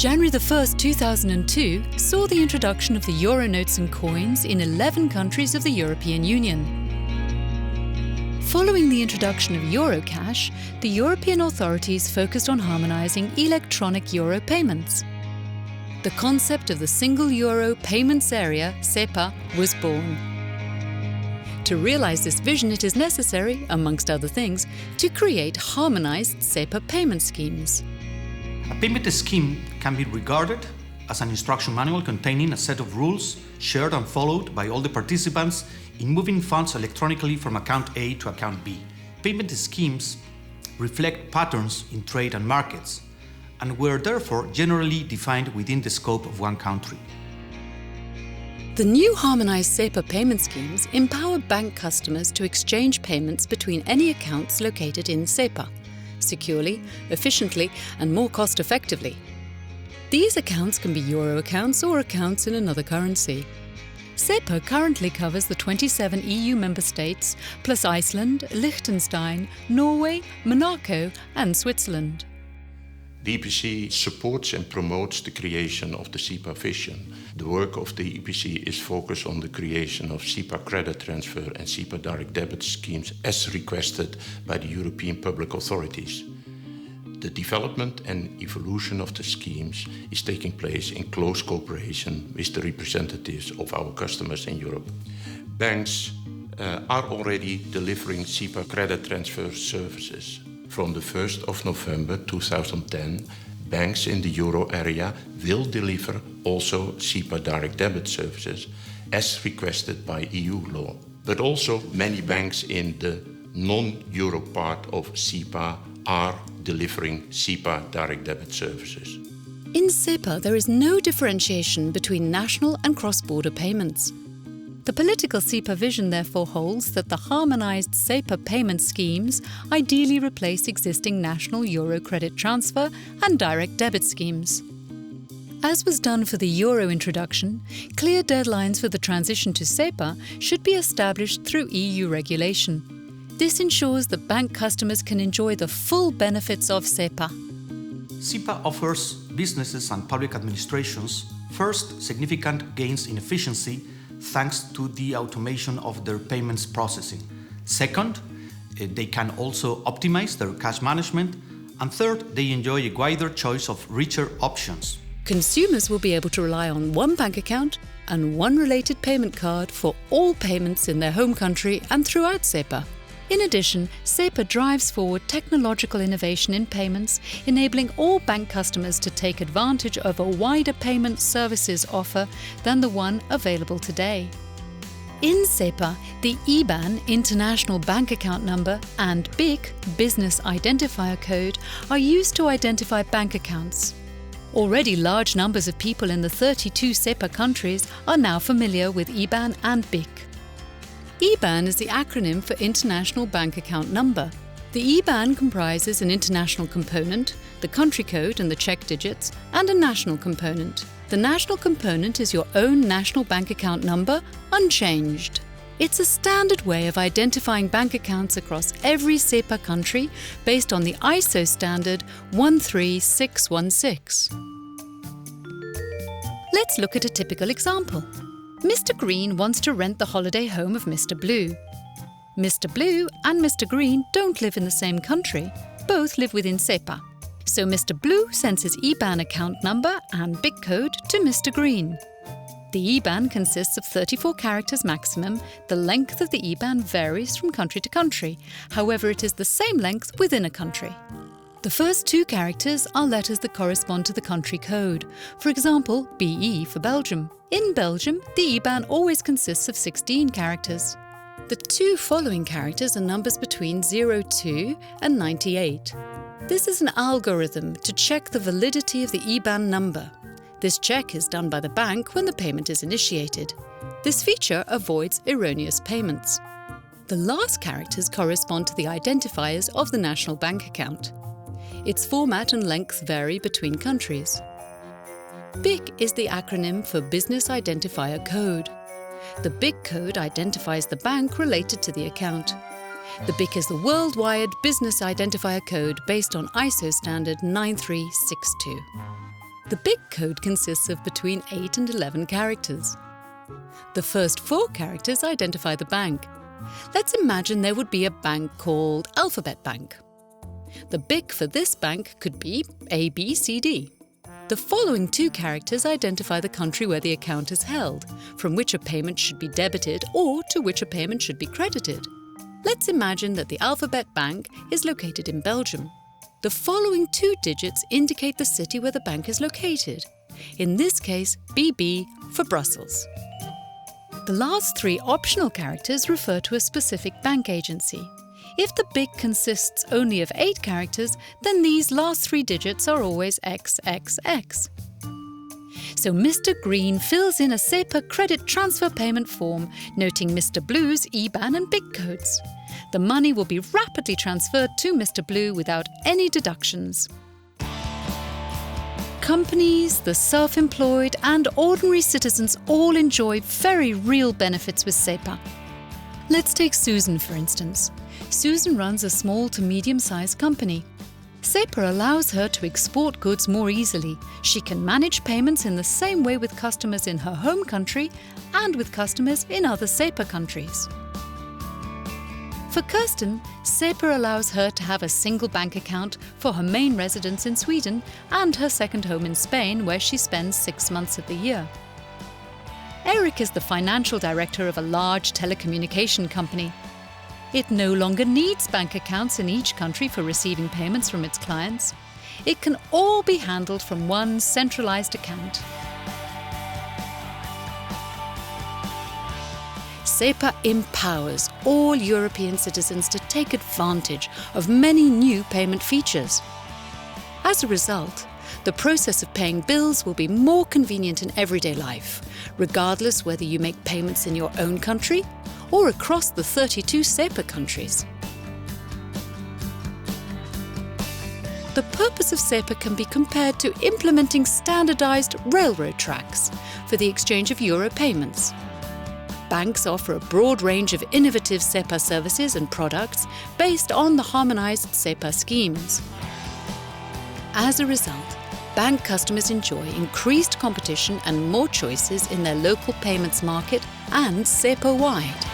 January 1st, 2002 saw the introduction of the euro notes and coins in 11 countries of the European Union. Following the introduction of Eurocash, the European authorities focused on harmonising electronic euro payments. The concept of the Single Euro Payments Area, SEPA, was born. To realise this vision, it is necessary, amongst other things, to create harmonised SEPA payment schemes. A payment scheme can be regarded as an instruction manual containing a set of rules shared and followed by all the participants in moving funds electronically from account A to account B. Payment schemes reflect patterns in trade and markets, and were therefore generally defined within the scope of one country. The new harmonised SEPA payment schemes empower bank customers to exchange payments between any accounts located in SEPA, securely, efficiently and more cost-effectively. These accounts can be euro accounts or accounts in another currency. SEPA currently covers the 27 EU member states, plus Iceland, Liechtenstein, Norway, Monaco and Switzerland. The EPC supports and promotes the creation of the SEPA vision. The work of the EPC is focused on the creation of SEPA credit transfer and SEPA direct debit schemes as requested by the European public authorities. The development and evolution of the schemes is taking place in close cooperation with the representatives of our customers in Europe. Banks are already delivering SEPA credit transfer services. From the 1st of November 2010, banks in the euro area will deliver also SEPA direct debit services as requested by EU law. But also many banks in the non-euro part of SEPA are delivering SEPA direct debit services. In SEPA, there is no differentiation between national and cross-border payments. The political SEPA vision therefore holds that the harmonised SEPA payment schemes ideally replace existing national euro credit transfer and direct debit schemes. As was done for the euro introduction, clear deadlines for the transition to SEPA should be established through EU regulation. This ensures that bank customers can enjoy the full benefits of SEPA. SEPA offers businesses and public administrations, first, significant gains in efficiency thanks to the automation of their payments processing. Second, they can also optimize their cash management. And third, they enjoy a wider choice of richer options. Consumers will be able to rely on one bank account and one related payment card for all payments in their home country and throughout SEPA. In addition, SEPA drives forward technological innovation in payments, enabling all bank customers to take advantage of a wider payment services offer than the one available today. In SEPA, the IBAN, International Bank Account Number, and BIC, Business Identifier Code, are used to identify bank accounts. Already large numbers of people in the 32 SEPA countries are now familiar with IBAN and BIC. IBAN is the acronym for International Bank Account Number. The IBAN comprises an international component, the country code and the Czech digits, and a national component. The national component is your own national bank account number, unchanged. It's a standard way of identifying bank accounts across every SEPA country based on the ISO standard 13616. Let's look at a typical example. Mr. Green wants to rent the holiday home of Mr. Blue. Mr. Blue and Mr. Green don't live in the same country, both live within SEPA. So Mr. Blue sends his IBAN account number and BIC code to Mr. Green. The IBAN consists of 34 characters maximum. The length of the IBAN varies from country to country. However, it is the same length within a country. The first two characters are letters that correspond to the country code. For example, BE for Belgium. In Belgium, the IBAN always consists of 16 characters. The two following characters are numbers between 02 and 98. This is an algorithm to check the validity of the IBAN number. This check is done by the bank when the payment is initiated. This feature avoids erroneous payments. The last characters correspond to the identifiers of the national bank account. Its format and length vary between countries. BIC is the acronym for Business Identifier Code. The BIC code identifies the bank related to the account. The BIC is the worldwide business identifier code based on ISO standard 9362. The BIC code consists of between 8 and 11 characters. The first 4 characters identify the bank. Let's imagine there would be a bank called Alphabet Bank. The BIC for this bank could be ABCD. The following 2 characters identify the country where the account is held, from which a payment should be debited or to which a payment should be credited. Let's imagine that the Alphabet Bank is located in Belgium. The following 2 digits indicate the city where the bank is located. In this case, BB for Brussels. The last 3 optional characters refer to a specific bank agency. If the BIC consists only of 8 characters, then these last 3 digits are always XXX. So Mr. Green fills in a SEPA credit transfer payment form, noting Mr. Blue's IBAN and BIC codes. The money will be rapidly transferred to Mr. Blue without any deductions. Companies, the self-employed and ordinary citizens all enjoy very real benefits with SEPA. Let's take Susan, for instance. Susan runs a small to medium-sized company. SEPA allows her to export goods more easily. She can manage payments in the same way with customers in her home country and with customers in other SEPA countries. For Kirsten, SEPA allows her to have a single bank account for her main residence in Sweden and her second home in Spain, where she spends 6 months of the year. Eric is the financial director of a large telecommunication company. It no longer needs bank accounts in each country for receiving payments from its clients. It can all be handled from one centralized account. SEPA empowers all European citizens to take advantage of many new payment features. As a result, the process of paying bills will be more convenient in everyday life, regardless whether you make payments in your own country or across the 32 SEPA countries. The purpose of SEPA can be compared to implementing standardized railroad tracks for the exchange of euro payments. Banks offer a broad range of innovative SEPA services and products based on the harmonized SEPA schemes. As a result, bank customers enjoy increased competition and more choices in their local payments market and SEPA-wide.